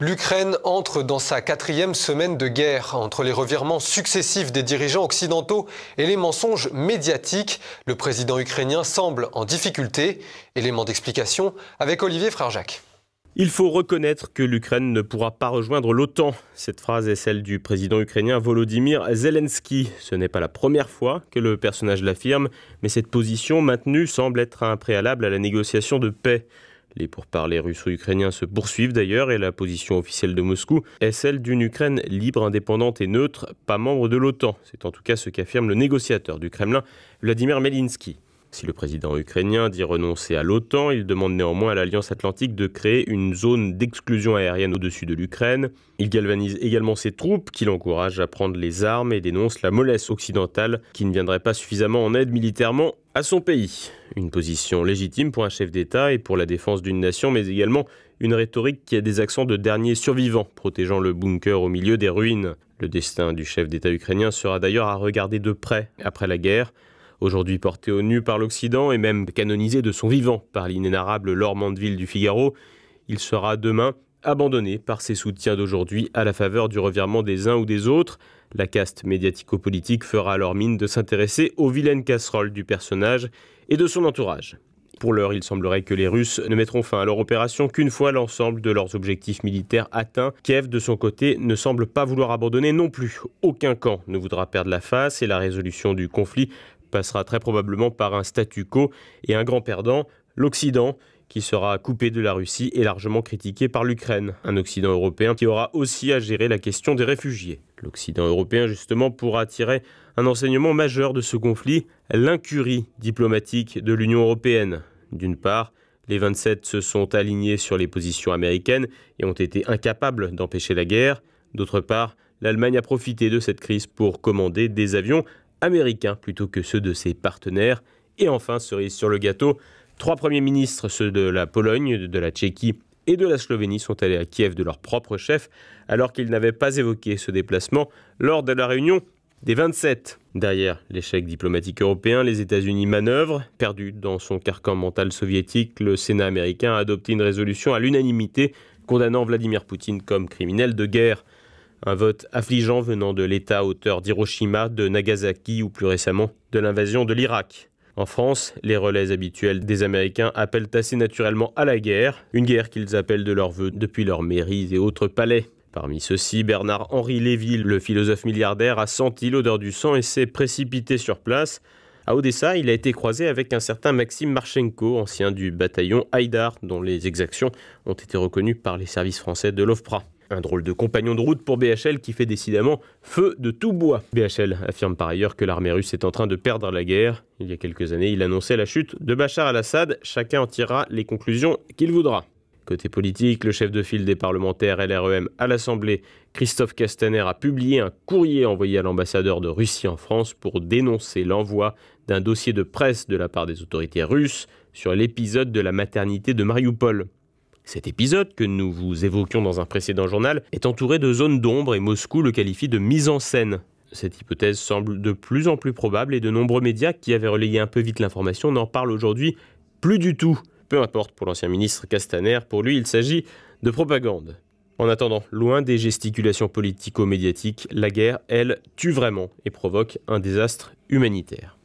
L'Ukraine entre dans sa 4e semaine de guerre. Entre les revirements successifs des dirigeants occidentaux et les mensonges médiatiques, le président ukrainien semble en difficulté. Élément d'explication avec Olivier Frère-Jacques. Il faut reconnaître que l'Ukraine ne pourra pas rejoindre l'OTAN. Cette phrase est celle du président ukrainien Volodymyr Zelensky. Ce n'est pas la première fois que le personnage l'affirme, mais cette position maintenue semble être un préalable à la négociation de paix. Les pourparlers russo-ukrainiens se poursuivent d'ailleurs et la position officielle de Moscou est celle d'une Ukraine libre, indépendante et neutre, pas membre de l'OTAN. C'est en tout cas ce qu'affirme le négociateur du Kremlin, Vladimir Medinsky. Si le président ukrainien dit renoncer à l'OTAN, il demande néanmoins à l'Alliance Atlantique de créer une zone d'exclusion aérienne au-dessus de l'Ukraine. Il galvanise également ses troupes, qu'il encourage à prendre les armes et dénonce la mollesse occidentale qui ne viendrait pas suffisamment en aide militairement à son pays. Une position légitime pour un chef d'État et pour la défense d'une nation, mais également une rhétorique qui a des accents de dernier survivant, protégeant le bunker au milieu des ruines. Le destin du chef d'État ukrainien sera d'ailleurs à regarder de près après la guerre. Aujourd'hui porté au nu par l'Occident et même canonisé de son vivant par l'inénarrable Laure Mandeville du Figaro, il sera demain abandonné par ses soutiens d'aujourd'hui à la faveur du revirement des uns ou des autres. La caste médiatico-politique fera alors mine de s'intéresser aux vilaines casseroles du personnage et de son entourage. Pour l'heure, il semblerait que les Russes ne mettront fin à leur opération qu'une fois l'ensemble de leurs objectifs militaires atteints. Kiev, de son côté, ne semble pas vouloir abandonner non plus. Aucun camp ne voudra perdre la face et la résolution du conflit passera très probablement par un statu quo et un grand perdant, l'Occident, qui sera coupé de la Russie et largement critiqué par l'Ukraine. Un Occident européen qui aura aussi à gérer la question des réfugiés. L'Occident européen, justement, pourra tirer un enseignement majeur de ce conflit, l'incurie diplomatique de l'Union européenne. D'une part, les 27 se sont alignés sur les positions américaines et ont été incapables d'empêcher la guerre. D'autre part, l'Allemagne a profité de cette crise pour commander des avions américains plutôt que ceux de ses partenaires. Et enfin, cerise sur le gâteau, 3 premiers ministres, ceux de la Pologne, de la Tchéquie et de la Slovénie, sont allés à Kiev de leur propre chef, alors qu'ils n'avaient pas évoqué ce déplacement lors de la réunion des 27. Derrière l'échec diplomatique européen, les États-Unis manœuvrent. Perdu dans son carcan mental soviétique, le Sénat américain a adopté une résolution à l'unanimité condamnant Vladimir Poutine comme criminel de guerre. Un vote affligeant venant de l'État auteur d'Hiroshima, de Nagasaki ou plus récemment de l'invasion de l'Irak. En France, les relais habituels des Américains appellent assez naturellement à la guerre, une guerre qu'ils appellent de leur vœu depuis leurs mairies et autres palais. Parmi ceux-ci, Bernard-Henri Lévy, le philosophe milliardaire, a senti l'odeur du sang et s'est précipité sur place. À Odessa, il a été croisé avec un certain Maxime Marchenko, ancien du bataillon Haïdar, dont les exactions ont été reconnues par les services français de l'OFPRA. Un drôle de compagnon de route pour BHL qui fait décidément feu de tout bois. BHL affirme par ailleurs que l'armée russe est en train de perdre la guerre. Il y a quelques années, il annonçait la chute de Bachar al-Assad. Chacun en tirera les conclusions qu'il voudra. Côté politique, le chef de file des parlementaires LREM à l'Assemblée, Christophe Castaner, a publié un courrier envoyé à l'ambassadeur de Russie en France pour dénoncer l'envoi d'un dossier de presse de la part des autorités russes sur l'épisode de la maternité de Marioupol. Cet épisode, que nous vous évoquions dans un précédent journal, est entouré de zones d'ombre et Moscou le qualifie de mise en scène. Cette hypothèse semble de plus en plus probable et de nombreux médias qui avaient relayé un peu vite l'information n'en parlent aujourd'hui plus du tout. Peu importe pour l'ancien ministre Castaner, pour lui il s'agit de propagande. En attendant, loin des gesticulations politico-médiatiques, la guerre, elle, tue vraiment et provoque un désastre humanitaire.